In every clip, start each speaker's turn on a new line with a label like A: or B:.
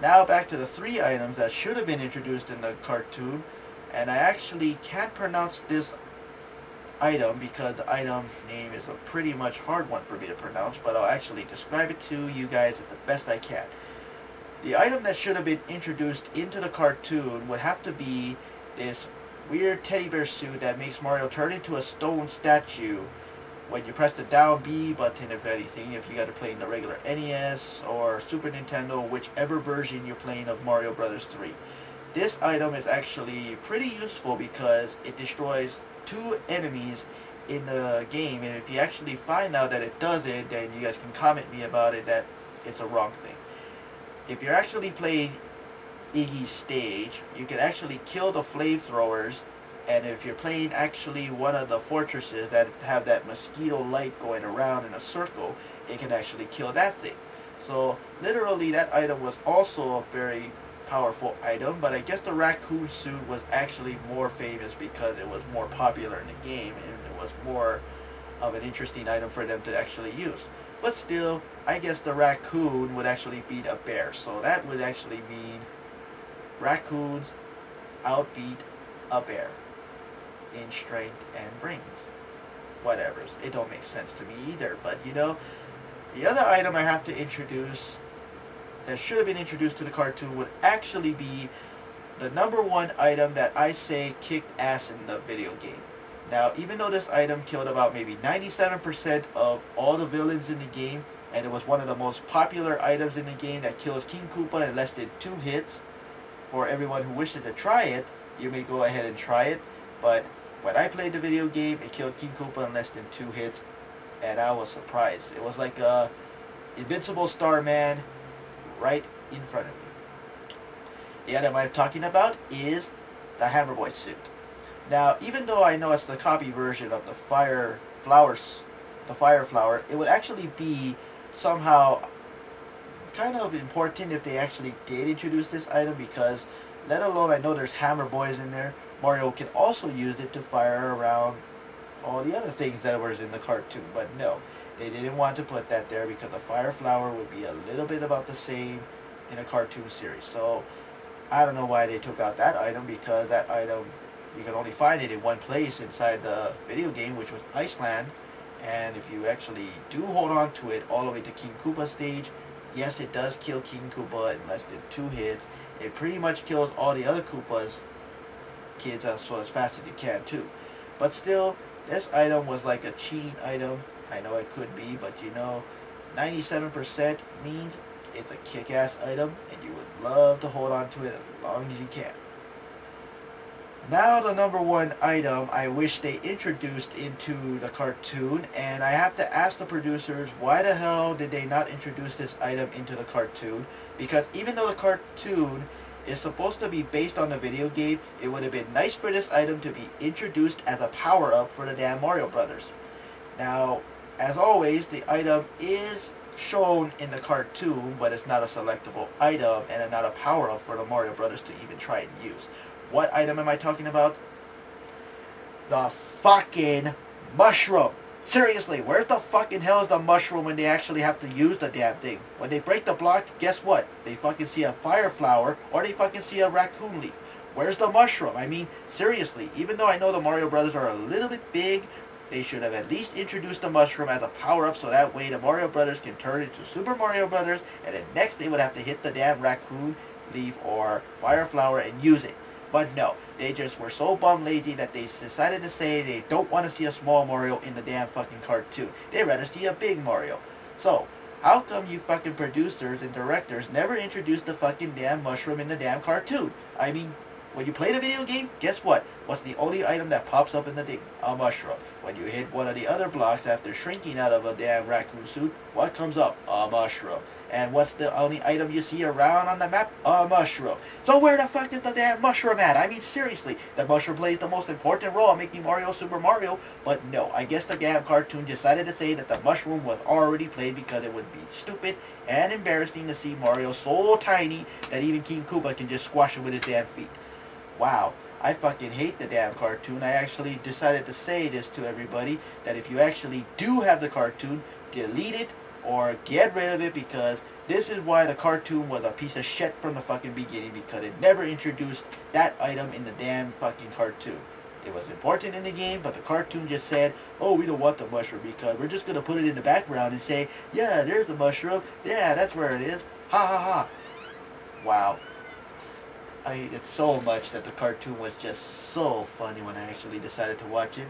A: Now back to the three items that should have been introduced in the cartoon, and I actually can't pronounce this item because the item name is a pretty much hard one for me to pronounce, but I'll actually describe it to you guys at the best I can. The item that should have been introduced into the cartoon would have to be this weird teddy bear suit that makes Mario turn into a stone statue when you press the down B button, if anything, if you got to play in the regular NES or Super Nintendo, whichever version you're playing of Mario Brothers 3. This item is actually pretty useful because it destroys two enemies in the game, and if you actually find out that it does it, then you guys can comment me about it that it's a wrong thing. If you're actually playing Iggy's stage, you can actually kill the flamethrowers, and if you're playing actually one of the fortresses that have that mosquito light going around in a circle, it can actually kill that thing. So literally that item was also a very powerful item, but I guess the raccoon suit was actually more famous because it was more popular in the game and it was more of an interesting item for them to actually use. But still, I guess the raccoon would actually beat a bear, so that would actually mean raccoons outbeat a bear in strength and brains. Whatever. It don't make sense to me either, but you know, the other item I have to introduce that should have been introduced to the cartoon would actually be the number one item that I say kicked ass in the video game. Now, even though this item killed about maybe 97% of all the villains in the game, and it was one of the most popular items in the game that kills King Koopa in less than 2 hits, for everyone who wishes to try it, you may go ahead and try it, but when I played the video game, it killed King Koopa in less than 2 hits, and I was surprised. It was like a Invincible Starman right in front of me. The item I'm talking about is the Hammer Boy suit. Now, even though I know it's the copy version of the Fire Flower, it would actually be somehow kind of important if they actually did introduce this item, because let alone I know there's Hammer Boys in there, Mario can also use it to fire around all the other things that were in the cartoon. But no, they didn't want to put that there because the Fire Flower would be a little bit about the same in a cartoon series. So I don't know why they took out that item, because that item, you can only find it in one place inside the video game, which was Iceland. And if you actually do hold on to it all the way to King Koopa stage, yes, it does kill King Koopa in less than 2 hits. It pretty much kills all the other Koopas kids so as fast as it can too. But still, this item was like a cheating item. I know it could be, but you know, 97% means it's a kick-ass item, and you would love to hold on to it as long as you can. Now the number one item I wish they introduced into the cartoon, and I have to ask the producers, why the hell did they not introduce this item into the cartoon? Because even though the cartoon is supposed to be based on the video game, it would have been nice for this item to be introduced as a power-up for the damn Mario Brothers. Now, as always, the item is shown in the cartoon, but it's not a selectable item and not a power-up for the Mario Brothers to even try and use. What item am I talking about? The fucking mushroom. Seriously, where the fucking hell is the mushroom when they actually have to use the damn thing? When they break the block, guess what? They fucking see a fire flower, or they fucking see a raccoon leaf. Where's the mushroom? I mean, seriously, even though I know the Mario Brothers are a little bit big, they should have at least introduced the mushroom as a power-up, so that way the Mario Brothers can turn into Super Mario Brothers, and then next they would have to hit the damn raccoon leaf or fire flower and use it. But no, they just were so bum lazy that they decided to say they don't want to see a small Mario in the damn fucking cartoon. They'd rather see a big Mario. So, how come you fucking producers and directors never introduced the fucking damn mushroom in the damn cartoon? I mean, when you play the video game, guess what? What's the only item that pops up in the thing? A mushroom. When you hit one of the other blocks after shrinking out of a damn raccoon suit, what comes up? A mushroom. And what's the only item you see around on the map? A mushroom. So where the fuck is the damn mushroom at? I mean, seriously, the mushroom plays the most important role in making Mario Super Mario, but no, I guess the damn cartoon decided to say that the mushroom was already played because it would be stupid and embarrassing to see Mario so tiny that even King Koopa can just squash it with his damn feet. Wow. I fucking hate the damn cartoon. I actually decided to say this to everybody, that if you actually do have the cartoon, delete it or get rid of it, because This is why the cartoon was a piece of shit from the fucking beginning, because it never introduced that item in the damn fucking cartoon. It was important in the game, but the cartoon just said, oh, we don't want the mushroom because we're just going to put it in the background and say, yeah, there's the mushroom. Yeah, that's where it is. Ha ha ha. Wow. I hated so much that the cartoon was just so funny when I actually decided to watch it.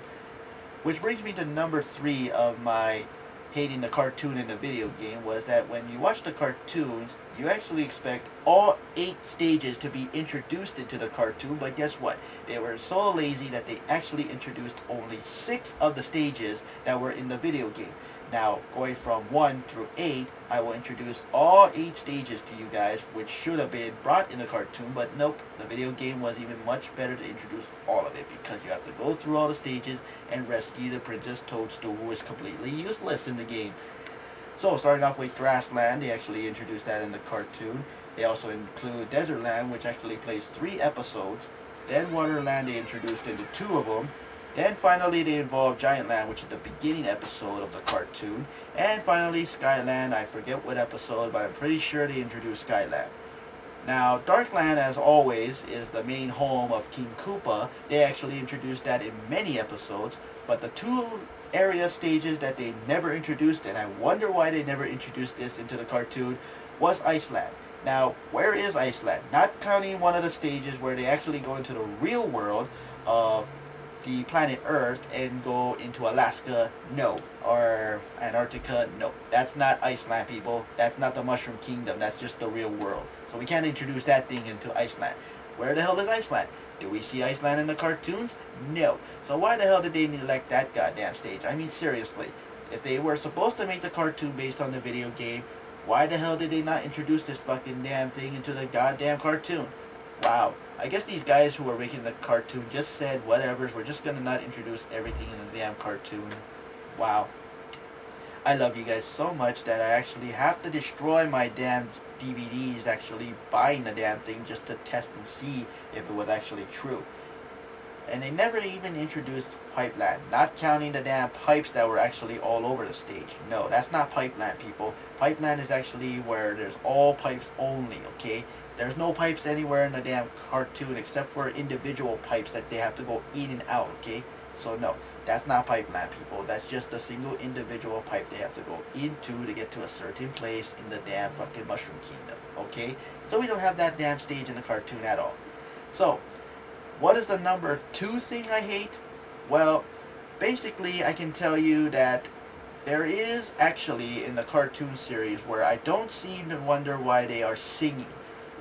A: Which brings me to number 3 of my hating the cartoon in the video game, was that when you watch the cartoons, you actually expect all 8 stages to be introduced into the cartoon, but guess what? They were so lazy that they actually introduced only 6 of the stages that were in the video game. Now, going from 1 through 8, I will introduce all 8 stages to you guys, which should have been brought in the cartoon, but nope, the video game was even much better to introduce all of it, because you have to go through all the stages and rescue the Princess Toadstool, who is completely useless in the game. So, starting off with Grassland, they actually introduced that in the cartoon. They also include Desertland, which actually plays 3 episodes. Then Waterland, they introduced into 2 of them. Then finally they involved Giantland, which is the beginning episode of the cartoon. And finally Skyland, I forget what episode, but I'm pretty sure they introduced Skyland. Now, Darkland, as always, is the main home of King Koopa. They actually introduced that in many episodes, but the 2 area stages that they never introduced, and I wonder why they never introduced this into the cartoon, was Iceland. Now, where is Iceland? Not counting one of the stages where they actually go into the real world of the planet Earth and go into Alaska, no. Or Antarctica, no. That's not Iceland, people. That's not the Mushroom Kingdom. That's just the real world. So we can't introduce that thing into Iceland. Where the hell is Iceland? Do we see Iceland in the cartoons? No. So why the hell did they neglect that goddamn stage? I mean, seriously. If they were supposed to make the cartoon based on the video game, why the hell did they not introduce this fucking damn thing into the goddamn cartoon? Wow. I guess these guys who were making the cartoon just said, whatever, we're just gonna not introduce everything in the damn cartoon. Wow. I love you guys so much that I actually have to destroy my damn DVDs actually buying the damn thing just to test and see if it was actually true. And they never even introduced Pipeland, not counting the damn pipes that were actually all over the stage. No, that's not Pipeland, people. Pipeland is actually where there's all pipes only, okay? There's no pipes anywhere in the damn cartoon except for individual pipes that they have to go in and out, okay? So no, that's not Pipeland, people. That's just a single individual pipe they have to go into to get to a certain place in the damn fucking Mushroom Kingdom, okay? So we don't have that damn stage in the cartoon at all. So, what is the number 2 thing I hate? Well, basically I can tell you that there is actually in the cartoon series where I don't seem to wonder why they are singing.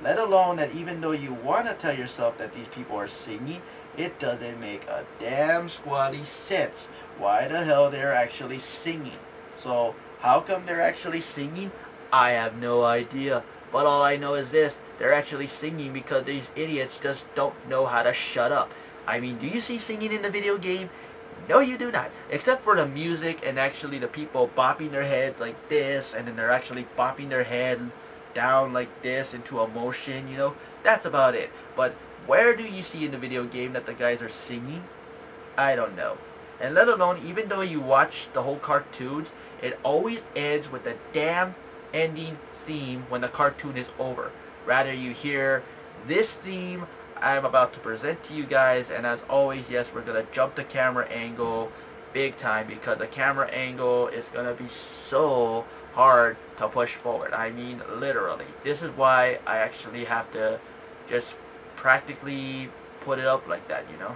A: Let alone that even though you want to tell yourself that these people are singing, it doesn't make a damn squatty sense why the hell they're actually singing. So, how come they're actually singing? I have no idea. But all I know is this, they're actually singing because these idiots just don't know how to shut up. I mean, do you see singing in the video game? No, you do not. Except for the music and actually the people bopping their heads like this, and then they're actually bopping their head down like this into a motion, you know? That's about it. But where do you see in the video game that the guys are singing? I don't know. And let alone, even though you watch the whole cartoons, it always ends with the damn ending theme when the cartoon is over. Rather, you hear this theme I'm about to present to you guys, and as always, yes, we're going to jump the camera angle big time because the camera angle is going to be so hard to push forward. I mean, literally. This is why I actually have to just practically put it up like that, you know.